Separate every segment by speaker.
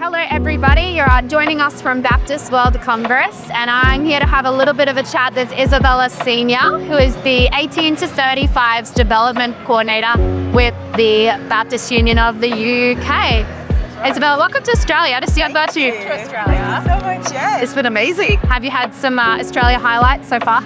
Speaker 1: Hello everybody, you're joining us from Baptist World Congress, and I'm here to have a little bit of a chat with Isabella Senior, who is the 18 to 35's Development Coordinator with the Baptist Union of the UK. Isabella, welcome to Australia. To see you.
Speaker 2: Thank you to Australia. Thank you so much, yes.
Speaker 3: It's been amazing.
Speaker 1: Have you had some Australia highlights so far?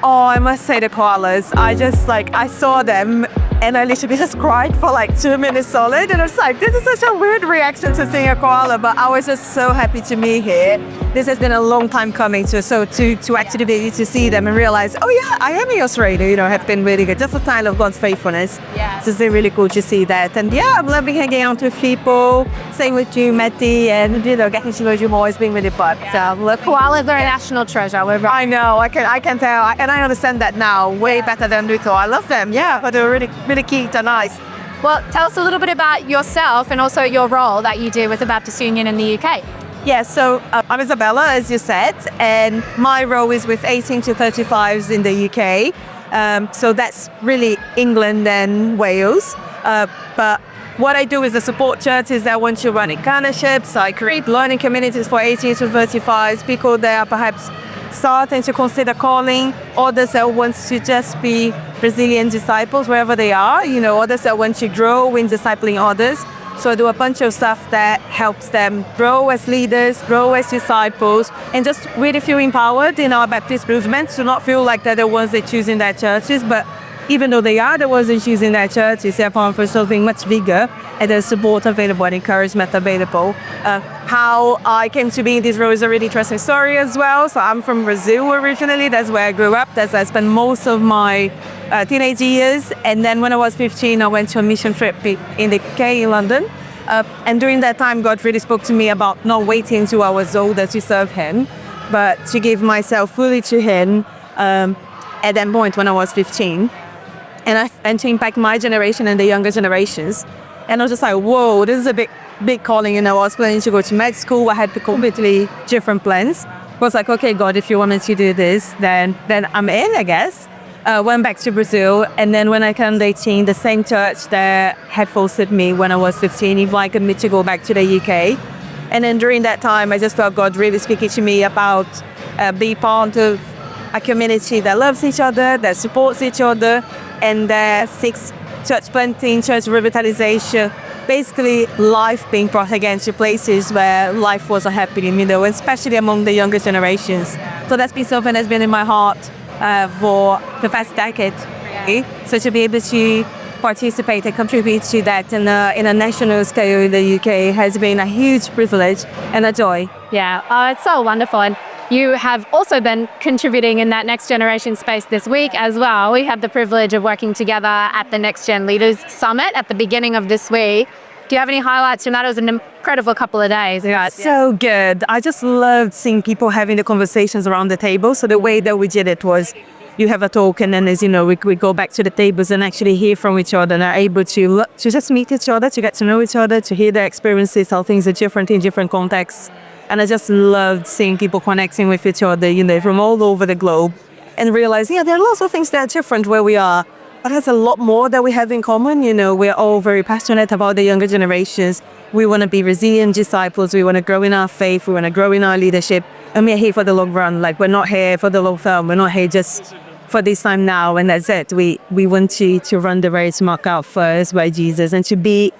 Speaker 3: Oh, I must say the koalas. I saw them and I literally just cried for 2 minutes solid. And I was like, this is such a weird reaction to seeing a koala, but I was just so happy to be here. This has been a long time coming to actually be able to see them and realize, oh yeah, I am in Australia, have been really good. Just a sign of God's faithfulness.
Speaker 1: Yeah.
Speaker 3: So it's been really cool to see that. And yeah, I'm loving hanging out with people, same with you, Maddy, and getting to know you more has been really fun.
Speaker 1: Yeah. So look, koalas are a national treasure.
Speaker 3: I know, I can tell, and I understand that now way better than before. I love them, yeah, but they're really cute and nice.
Speaker 1: Well, tell us a little bit about yourself and also your role that you do with the Baptist Union in the UK.
Speaker 3: Yeah, so I'm Isabella, as you said, and my role is with 18 to 35s in the UK. So that's really England and Wales. But what I do is I support churches that want to run incarnatships. I create learning communities for 18 to 35s, people that are perhaps starting to consider calling, others that want to just be Brazilian disciples wherever they are, others that want to grow in discipling others. So I do a bunch of stuff that helps them grow as leaders, grow as disciples, and just really feel empowered in our Baptist movement to not feel like they're the ones that choose in their churches, but even though they are the ones that choose in their churches, they're part for something much bigger, and there's support available and encouragement available. How I came to be in this role is a really interesting story as well. So I'm from Brazil originally. That's where I grew up. That's where I spent most of my teenage years. And then when I was 15, I went to a mission trip in the UK, in London. And during that time, God really spoke to me about not waiting until I was older to serve Him, but to give myself fully to Him at that point when I was 15. And to impact my generation and the younger generations. And I was just like, whoa, this is a big calling. I was planning to go to med school. I had completely different plans. I was like, okay, God, if you want me to do this, then I'm in, I guess. Went back to Brazil. And then when I turned 18, the same church that had fostered me when I was 15 invited me to go back to the UK. And then during that time, I just felt God really speaking to me about being part of a community that loves each other, that supports each other, and that seeks church planting, church revitalization, basically life being brought again to places where life wasn't happening, especially among the younger generations. So that's been something that's been in my heart for the past decade. So to be able to participate and contribute to that in a national scale in the UK has been a huge privilege and a joy.
Speaker 1: Yeah, it's so wonderful. And you have also been contributing in that Next Generation space this week as well. We had the privilege of working together at the Next Gen Leaders Summit at the beginning of this week. Do you have any highlights from that? It was an incredible couple of days.
Speaker 3: Yeah, so good. I just loved seeing people having the conversations around the table. So the way that we did it was you have a talk, and then we go back to the tables and actually hear from each other and are able to just meet each other, to get to know each other, to hear their experiences, how things are different in different contexts. And I just loved seeing people connecting with each other, from all over the globe, and realizing, there are lots of things that are different where we are, but there's a lot more that we have in common. We're all very passionate about the younger generations. We want to be resilient disciples. We want to grow in our faith. We want to grow in our leadership. And we're here for the long run. We're not here for the long term. We're not here just for this time now, and that's it. We want to run the race marked out first by Jesus, and to be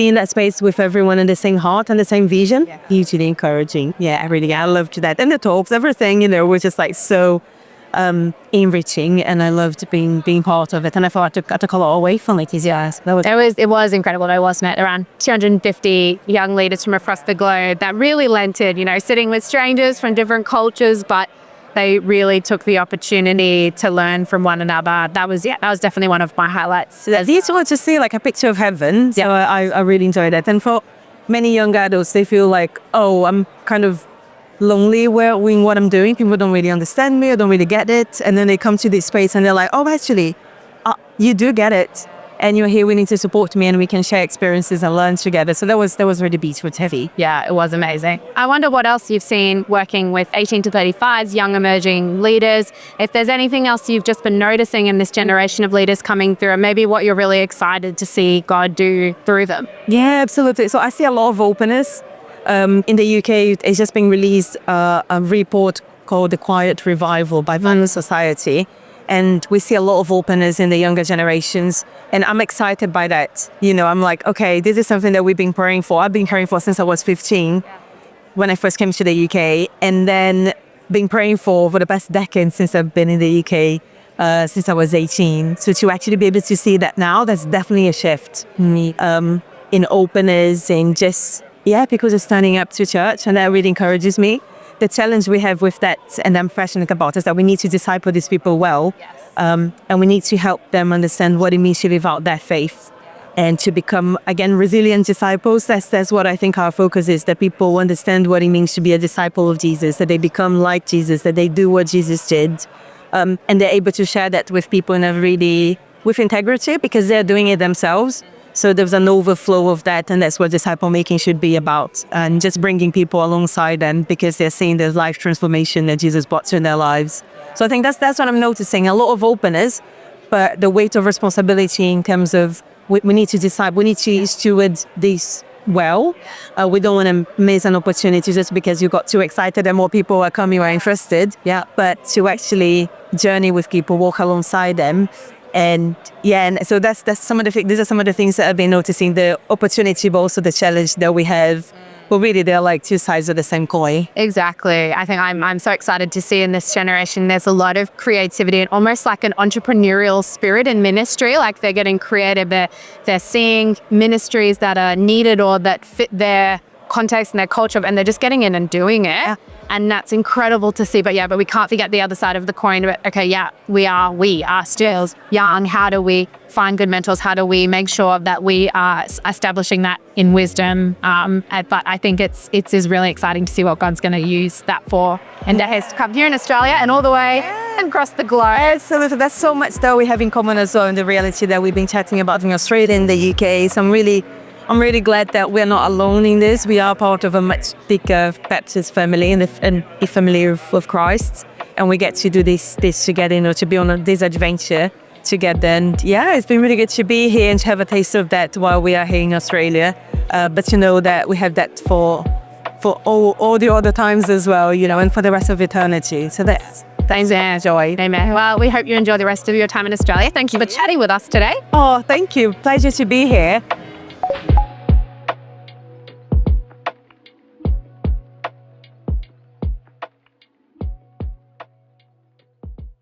Speaker 3: in that space with everyone in the same heart and the same vision, hugely encouraging. Yeah, I loved that. And the talks, everything, was just so enriching, and I loved being part of it. And I thought I took a lot away from it. Yes,
Speaker 1: it was incredible, though, wasn't it? Around 250 young leaders from across the globe that really lent it, sitting with strangers from different cultures, but they really took the opportunity to learn from one another. That was definitely one of my highlights.
Speaker 3: It's want to see a picture of heaven. So I really enjoyed it. And for many young adults, they feel like, oh, I'm kind of lonely in what I'm doing. People don't really understand me. I don't really get it. And then they come to this space and they're like, oh, actually, you do get it. And you're here willing to support me, and we can share experiences and learn together. So that was really beautiful. It's heavy.
Speaker 1: Yeah, it was amazing. I wonder what else you've seen working with 18 to 35s, young emerging leaders. If there's anything else you've just been noticing in this generation of leaders coming through, and maybe what you're really excited to see God do through them.
Speaker 3: Yeah, absolutely. So I see a lot of openness. In the UK, it's just been released a report called The Quiet Revival by Van Society. And we see a lot of openness in the younger generations. And I'm excited by that. You know, I'm like, okay, this is something that we've been praying for. I've been praying for since I was 15 when I first came to the UK. And then been praying for the past decade since I've been in the UK, since I was 18. So to actually be able to see that now, that's definitely a shift in openness and just, people are standing up to church. And that really encourages me. The challenge we have with that, and I'm passionate about, is that we need to disciple these people well. And we need to help them understand what it means to live out their faith and to become, again, resilient disciples. That's what I think our focus is, that people understand what it means to be a disciple of Jesus, that they become like Jesus, that they do what Jesus did. And they're able to share that with people in a really, with integrity, because they're doing it themselves. So there's an overflow of that, and that's what disciple making should be about. And just bringing people alongside them because they're seeing the life transformation that Jesus brought to their lives. So I think that's what I'm noticing, a lot of openness, but the weight of responsibility in terms of we need to decide, we need to steward this well. We don't want to miss an opportunity just because you got too excited and more people are coming or interested. But to actually journey with people, walk alongside them. And so that's some of these are some of the things that I've been noticing, the opportunity, but also the challenge that we have. Well, really, they're like two sides of the same coin.
Speaker 1: Exactly. I think I'm so excited to see in this generation, there's a lot of creativity and almost like an entrepreneurial spirit in ministry. Like they're getting creative. They're seeing ministries that are needed or that fit their context and their culture, and they're just getting in and doing it. And that's incredible to see. But we can't forget the other side of the coin. But we are still young. How do we find good mentors? How do we make sure that we are establishing that in wisdom? But I think it is really exciting to see what God's going to use that for. And that has come here in Australia and all the way across the globe.
Speaker 3: So there's so much that we have in common as well, in the reality that we've been chatting about in Australia and the UK. So I'm really glad that we're not alone in this. We are part of a much bigger Baptist family and the family of Christ. And we get to do this together, to be on this adventure together. And it's been really good to be here and to have a taste of that while we are here in Australia. But to know that we have that for all the other times as well, and for the rest of eternity. So that's joy.
Speaker 1: Amen. Well, we hope you enjoy the rest of your time in Australia. Thank you for chatting with us today.
Speaker 3: Oh, thank you. Pleasure to be here.